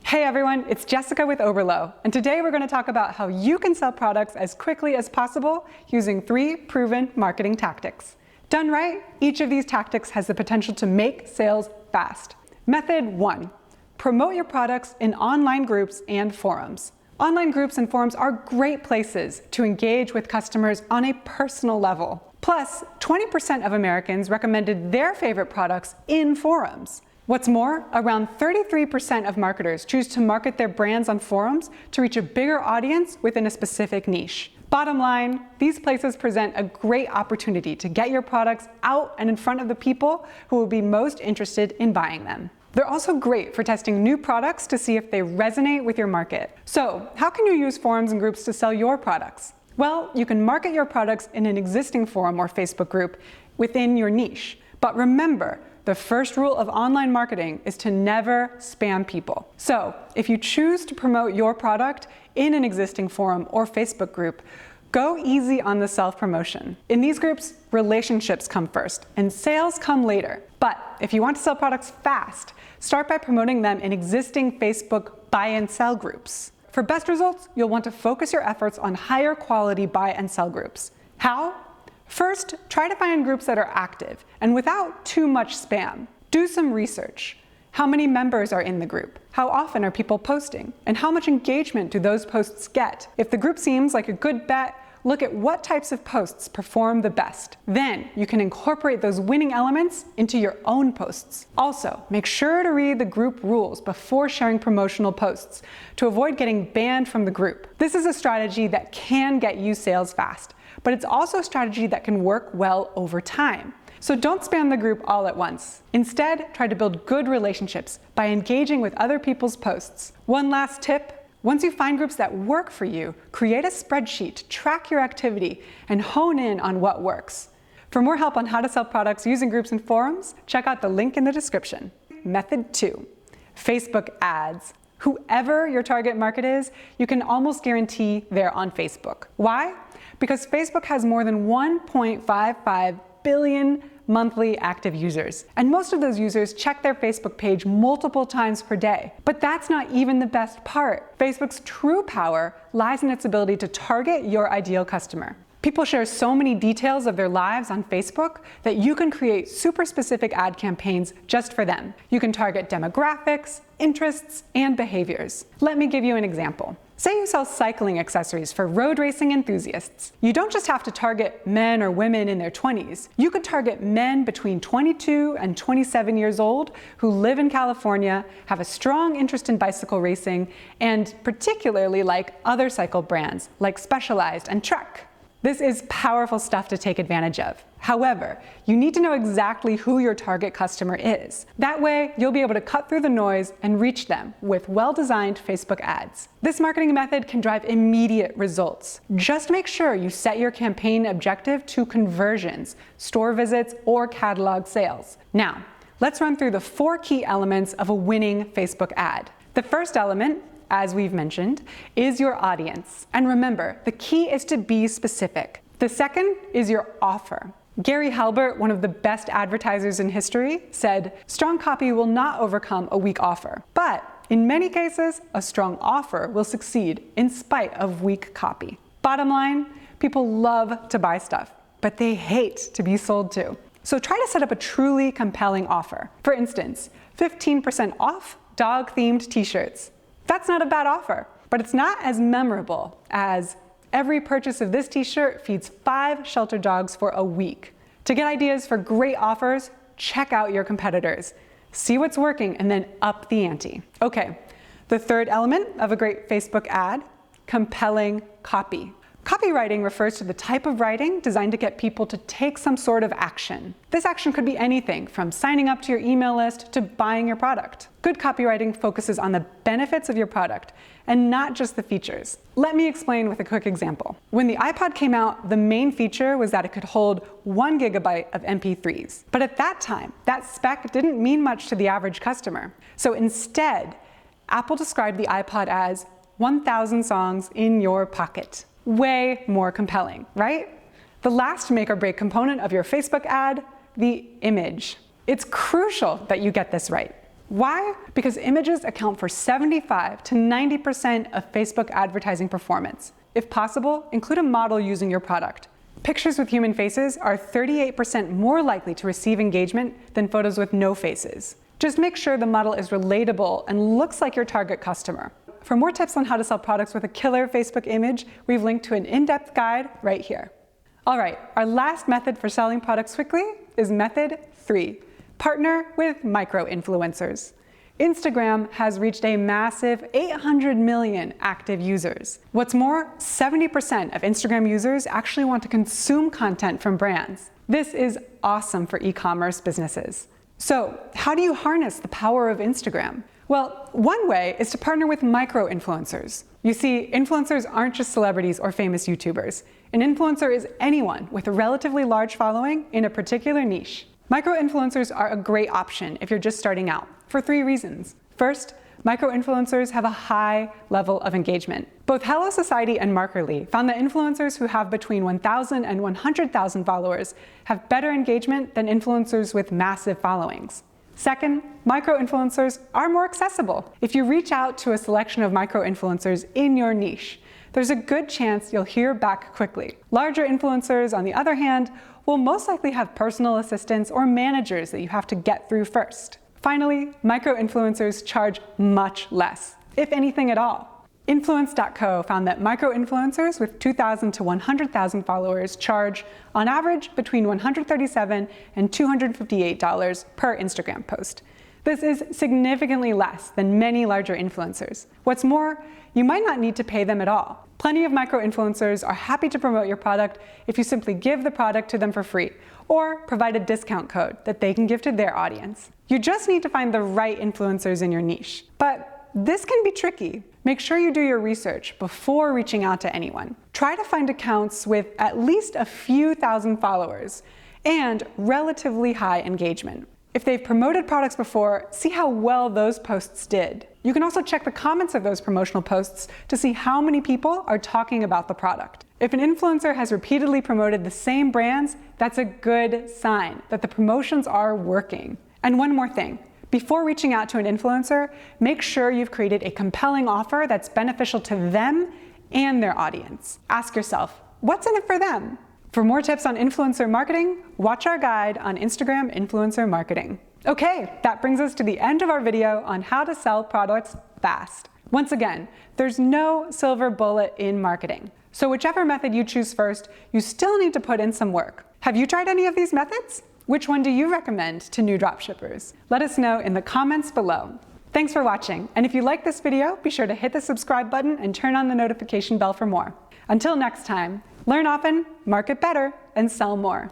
Hey everyone, it's Jessica with Oberlo, and today we're going to talk about how you can sell products as quickly as possible using 3 proven marketing tactics. Done right, each of these tactics has the potential to make sales fast. Method 1. Promote your products in online groups and forums. Online groups and forums are great places to engage with customers on a personal level. Plus, 20% of Americans recommended their favorite products in forums. What's more, around 33% of marketers choose to market their brands on forums to reach a bigger audience within a specific niche. Bottom line, these places present a great opportunity to get your products out and in front of the people who will be most interested in buying them. They're also great for testing new products to see if they resonate with your market. So, how can you use forums and groups to sell your products? Well, you can market your products in an existing forum or Facebook group within your niche. But remember, the first rule of online marketing is to never spam people. So, if you choose to promote your product in an existing forum or Facebook group, go easy on the self-promotion. In these groups, relationships come first and sales come later. But if you want to sell products fast, start by promoting them in existing Facebook buy and sell groups. For best results, you'll want to focus your efforts on higher quality buy and sell groups. How? First, try to find groups that are active and without too much spam. Do some research. How many members are in the group? How often are people posting? And how much engagement do those posts get? If the group seems like a good bet, look at what types of posts perform the best. Then you can incorporate those winning elements into your own posts. Also, make sure to read the group rules before sharing promotional posts to avoid getting banned from the group. This is a strategy that can get you sales fast, but it's also a strategy that can work well over time. So don't spam the group all at once. Instead, try to build good relationships by engaging with other people's posts. One last tip. Once you find groups that work for you, create a spreadsheet to track your activity and hone in on what works. For more help on how to sell products using groups and forums, check out the link in the description. Method 2. Facebook ads. Whoever your target market is, you can almost guarantee they're on Facebook. Why? Because Facebook has more than 1.55 billion monthly active users. And most of those users check their Facebook page multiple times per day. But that's not even the best part. Facebook's true power lies in its ability to target your ideal customer. People share so many details of their lives on Facebook that you can create super specific ad campaigns just for them. You can target demographics, interests, and behaviors. Let me give you an example. Say you sell cycling accessories for road racing enthusiasts. You don't just have to target men or women in their 20s. You could target men between 22 and 27 years old who live in California, have a strong interest in bicycle racing, and particularly like other cycle brands like Specialized and Trek. This is powerful stuff to take advantage of. However, you need to know exactly who your target customer is. That way, you'll be able to cut through the noise and reach them with well-designed Facebook ads. This marketing method can drive immediate results. Just make sure you set your campaign objective to conversions, store visits, or catalog sales. Now, let's run through the 4 key elements of a winning Facebook ad. The first element, as we've mentioned, is your audience. And remember, the key is to be specific. The second is your offer. Gary Halbert, one of the best advertisers in history, said, "Strong copy will not overcome a weak offer. But in many cases, a strong offer will succeed in spite of weak copy." Bottom line, people love to buy stuff, but they hate to be sold to. So try to set up a truly compelling offer. For instance, 15% off dog-themed t-shirts. That's not a bad offer, but it's not as memorable as every purchase of this t-shirt feeds 5 shelter dogs for a week. To get ideas for great offers, check out your competitors. See what's working and then up the ante. Okay, the third element of a great Facebook ad, compelling copy. Copywriting refers to the type of writing designed to get people to take some sort of action. This action could be anything from signing up to your email list to buying your product. Good copywriting focuses on the benefits of your product and not just the features. Let me explain with a quick example. When the iPod came out, the main feature was that it could hold 1 gigabyte of MP3s. But at that time, that spec didn't mean much to the average customer. So instead, Apple described the iPod as 1,000 songs in your pocket. Way more compelling, right? The last make or break component of your Facebook ad, the image. It's crucial that you get this right. Why? Because images account for 75 to 90% of Facebook advertising performance. If possible, include a model using your product. Pictures with human faces are 38% more likely to receive engagement than photos with no faces. Just make sure the model is relatable and looks like your target customer. For more tips on how to sell products with a killer Facebook image, we've linked to an in-depth guide right here. All right, our last method for selling products quickly is method 3. Partner with micro-influencers. Instagram has reached a massive 800 million active users. What's more, 70% of Instagram users actually want to consume content from brands. This is awesome for e-commerce businesses. So, how do you harness the power of Instagram? Well, one way is to partner with micro-influencers. You see, influencers aren't just celebrities or famous YouTubers. An influencer is anyone with a relatively large following in a particular niche. Micro-influencers are a great option if you're just starting out, for 3 reasons. First, micro-influencers have a high level of engagement. Both Hello Society and Markerly found that influencers who have between 1,000 and 100,000 followers have better engagement than influencers with massive followings. Second, micro-influencers are more accessible. If you reach out to a selection of micro-influencers in your niche, there's a good chance you'll hear back quickly. Larger influencers, on the other hand, will most likely have personal assistants or managers that you have to get through first. Finally, micro-influencers charge much less, if anything at all. Influence.co found that micro-influencers with 2,000 to 100,000 followers charge, on average, between $137 and $258 per Instagram post. This is significantly less than many larger influencers. What's more, you might not need to pay them at all. Plenty of micro-influencers are happy to promote your product if you simply give the product to them for free, or provide a discount code that they can give to their audience. You just need to find the right influencers in your niche. But this can be tricky. Make sure you do your research before reaching out to anyone. Try to find accounts with at least a few thousand followers and relatively high engagement. If they've promoted products before, see how well those posts did. You can also check the comments of those promotional posts to see how many people are talking about the product. If an influencer has repeatedly promoted the same brands, that's a good sign that the promotions are working. And one more thing. Before reaching out to an influencer, make sure you've created a compelling offer that's beneficial to them and their audience. Ask yourself, what's in it for them? For more tips on influencer marketing, watch our guide on Instagram influencer marketing. Okay, that brings us to the end of our video on how to sell products fast. Once again, there's no silver bullet in marketing. So whichever method you choose first, you still need to put in some work. Have you tried any of these methods? Which one do you recommend to new dropshippers? Let us know in the comments below. Thanks for watching, and if you like this video, be sure to hit the subscribe button and turn on the notification bell for more. Until next time, learn often, market better, and sell more.